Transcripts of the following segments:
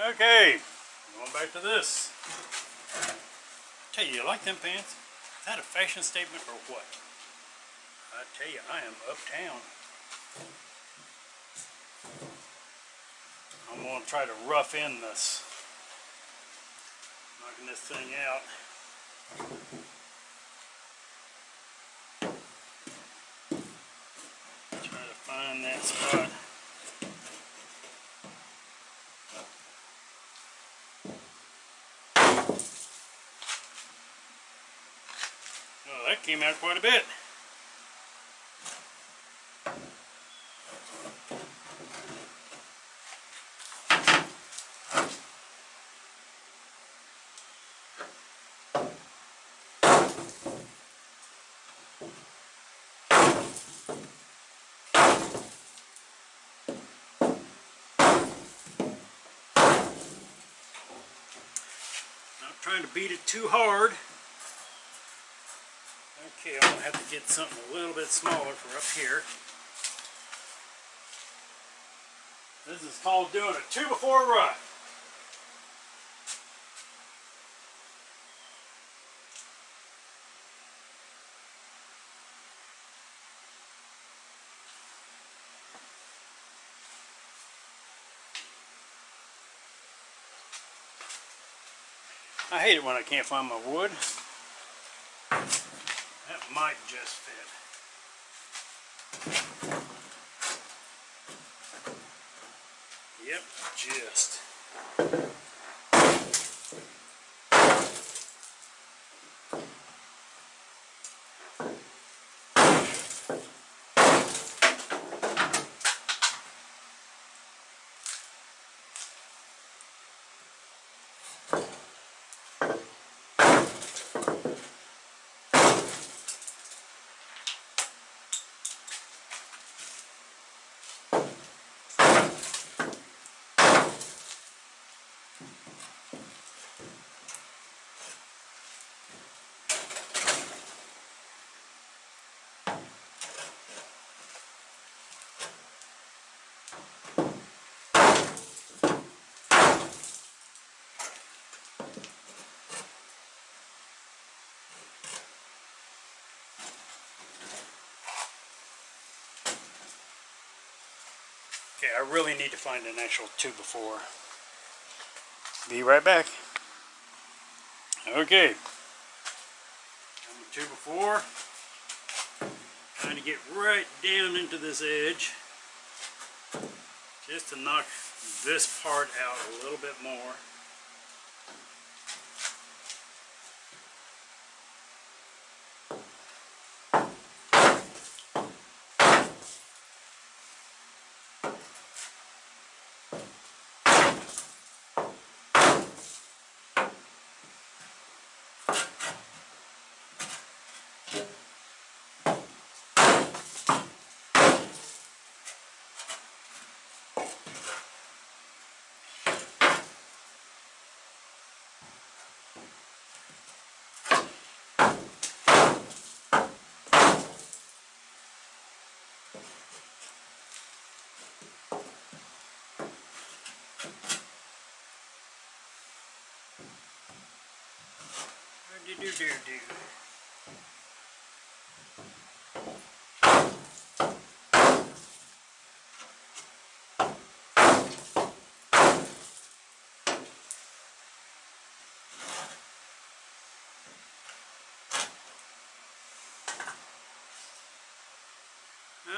Okay, going back to this. Tell you like them pants? Is that a fashion statement or what? I tell you, I am uptown. I'm going to try to rough in this. Knocking this thing out. Try to find that spot. Oh, that came out quite a bit. Not trying to beat it too hard. Okay, I'm going to have to get something a little bit smaller for up here. This is called doing a 2x4 rut. I hate it when I can't find my wood. That might just fit. Yep, just. Okay, I really need to find an actual 2x4. Be right back. Okay. I'm a 2x4. Trying to get right down into this edge. Just to knock this part out a little bit more.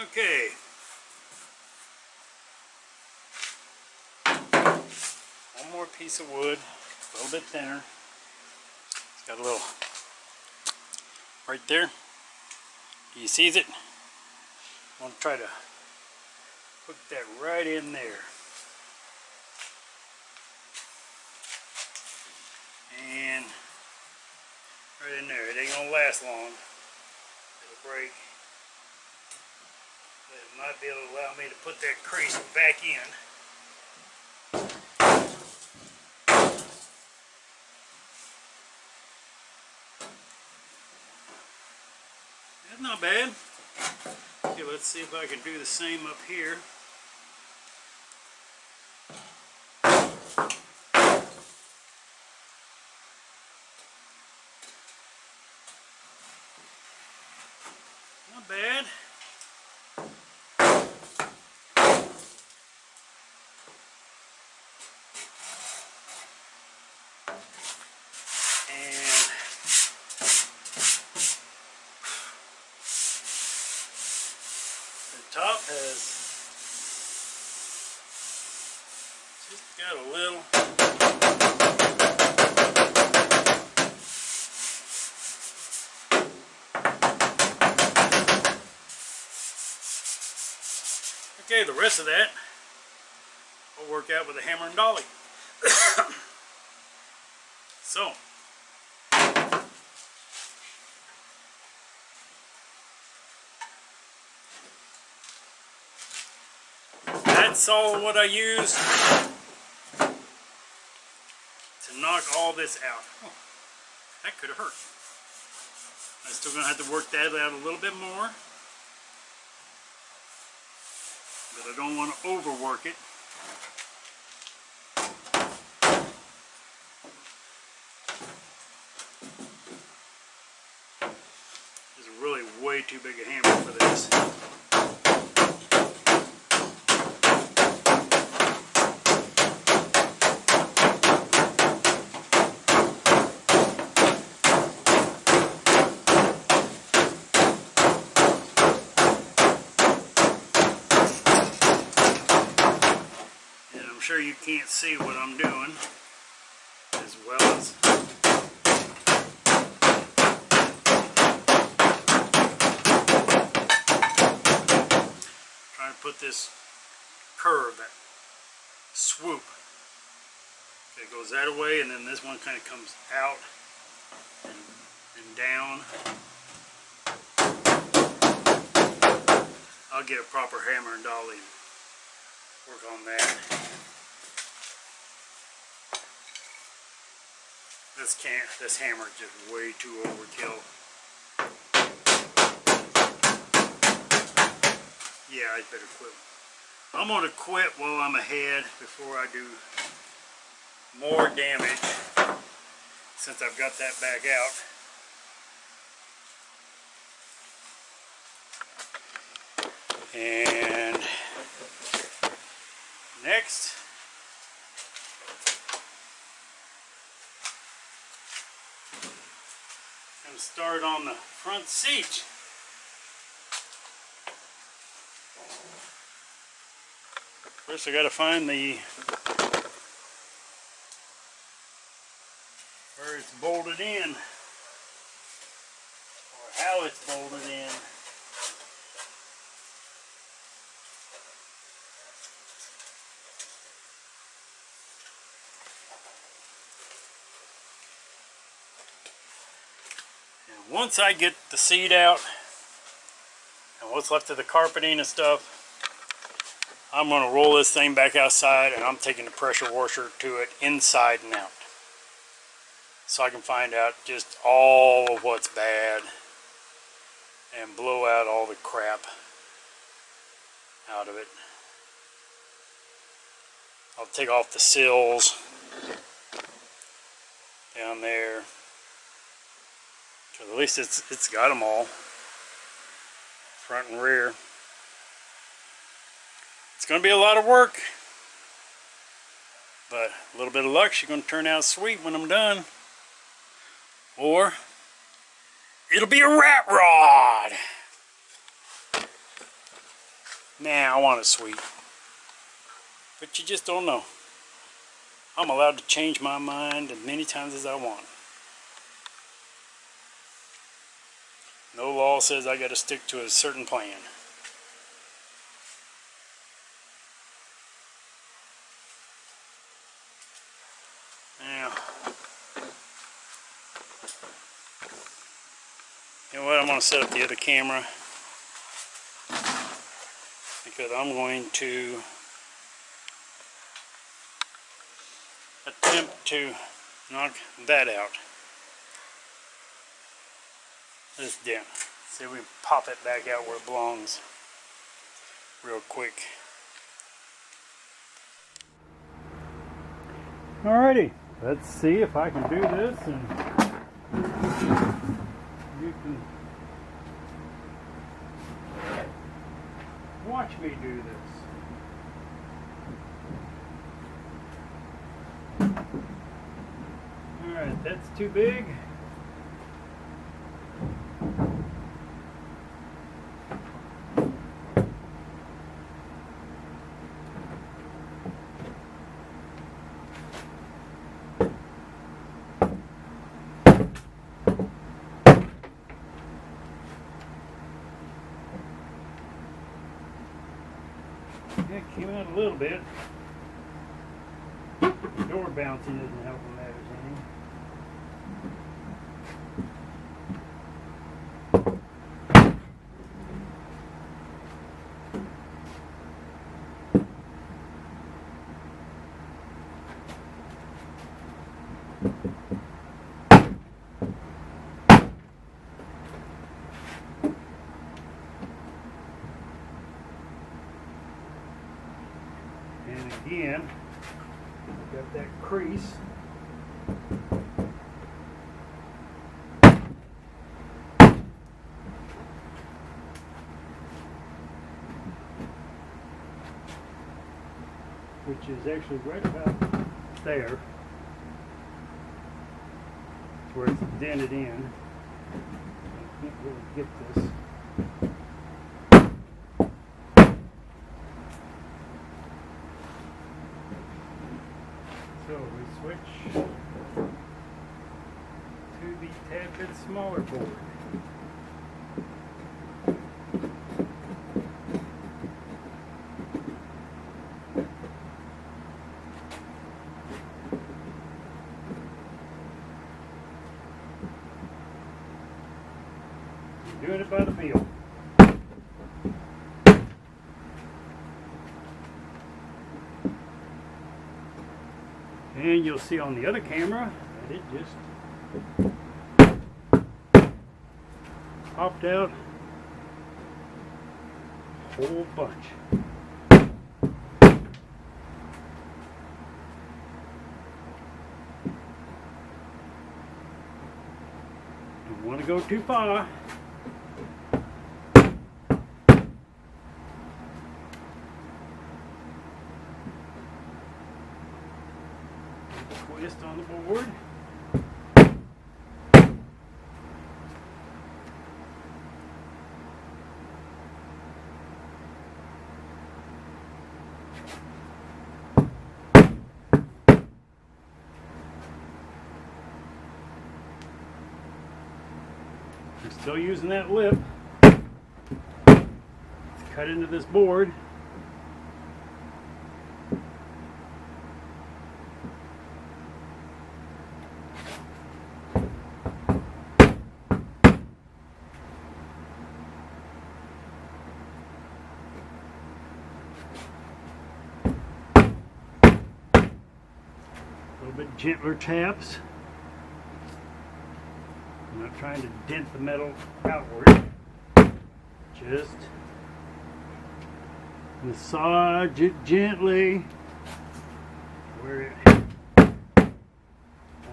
Okay. One more piece of wood, a little bit thinner. It's got a little right there. Do you see it? I want to try to put that right in there. And right in there. It ain't gonna last long. It'll break. But it might be able to allow me to put that crease back in. That's not bad. Okay, let's see if I can do the same up here. bad. And the top has just got a little. Okay, the rest of that will work out with a hammer and dolly. So, that's all what I used to knock all this out. Oh, that could have hurt. I'm still going to have to work that out a little bit more. But I don't want to overwork it. This is really way too big a hammer for this. I'm sure you can't see what I'm doing as well as trying to put this curve, that swoop. Okay, it goes that way, and then this one kind of comes out and down. I'll get a proper hammer and dolly and work on that. This hammer is just way too overkill. Yeah, I better quit. I'm going to quit while I'm ahead before I do more damage, since I've got that back out. And next, I'm going to start on the front seat. First I got to find where it's bolted in, or how it's bolted in. And once I get the seat out and what's left of the carpeting and stuff, I'm going to roll this thing back outside, and I'm taking the pressure washer to it inside and out, so I can find out just all of what's bad and blow out all the crap out of it. I'll take off the sills down there, because at least it's got them all, front and rear. It's going to be a lot of work, but a little bit of luck, she's going to turn out sweet when I'm done. Or it'll be a rat rod. Nah, I want it sweet. But you just don't know. I'm allowed to change my mind as many times as I want. No law says I got to stick to a certain plan. Now, you know what? I'm going to set up the other camera, because I'm going to attempt to knock that out. This dent. See if we can pop it back out where it belongs real quick. Alrighty, let's see if I can do this, and you can watch me do this. Alright, that's too big. It came out a little bit. The door bouncing doesn't help matters any. And again, got that crease. Which is actually right about there. It's where it's dented in. I can't really get this. So we switch to the tad bit smaller board. You're doing it by the feel. And you'll see on the other camera that it just popped out a whole bunch. Don't want to go too far. Twist on the board. I'm still using that lip to cut into this board. A little bit gentler taps. I'm not trying to dent the metal outward. Just massage it gently where it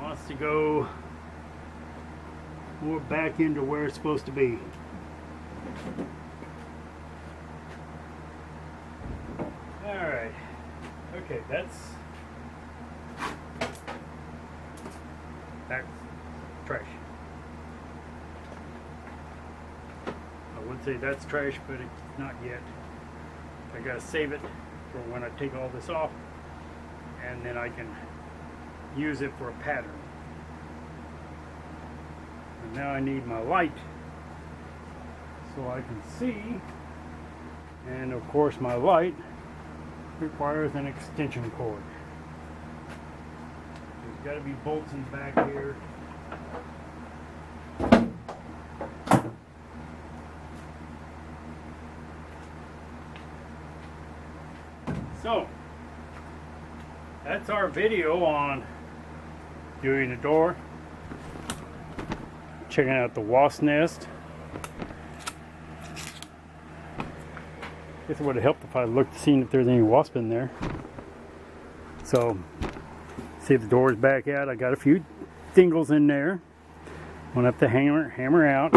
wants to go more back into where it's supposed to be. Alright. Okay, that's trash. I would say that's trash, but it's not yet. I gotta save it for when I take all this off, and then I can use it for a pattern. And now I need my light so I can see, and of course my light requires an extension cord. There's got to be bolts in the back here. So, that's our video on doing the door. Checking out the wasp nest. Guess it would have helped if I looked, seen if there's any wasp in there. So, see if the door's back out. I got a few dingles in there. I'm gonna have to hammer out.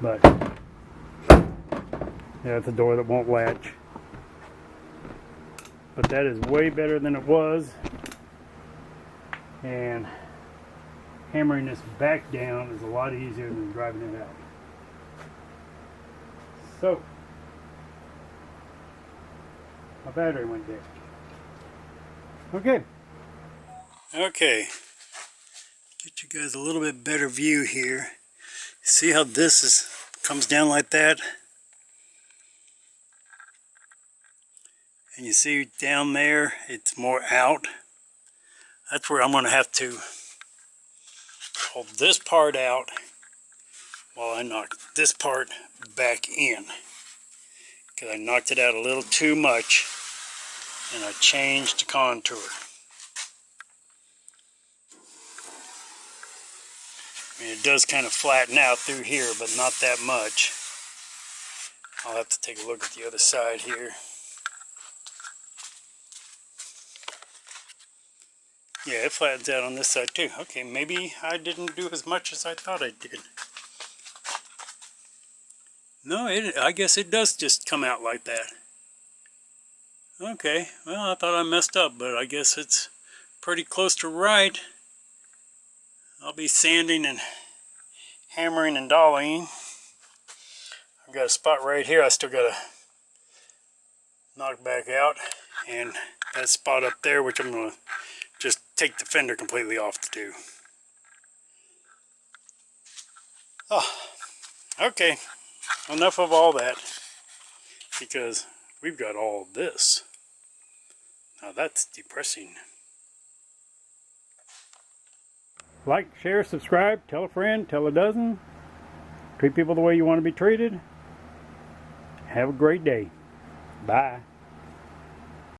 But Yeah, it's a door that won't latch. But that is way better than it was. And hammering this back down is a lot easier than driving it out. So, my battery went dead. Okay. Okay. Get you guys a little bit better view here. See how this comes down like that? And you see down there, it's more out. That's where I'm going to have to hold this part out while I knock this part back in. Because I knocked it out a little too much and I changed the contour. I mean, it does kind of flatten out through here, but not that much. I'll have to take a look at the other side here. Yeah, it flattens out on this side too. Okay, maybe I didn't do as much as I thought I did. No, I guess it does just come out like that. Okay, well, I thought I messed up, but I guess it's pretty close to right. I'll be sanding and hammering and dollying. I've got a spot right here I still got to knock back out, and that spot up there, which I'm going to just take the fender completely off to do. Oh, okay, enough of all that, because we've got all this. Now that's depressing. Like, share, subscribe, tell a friend, tell a dozen. Treat people the way you want to be treated. Have a great day. Bye.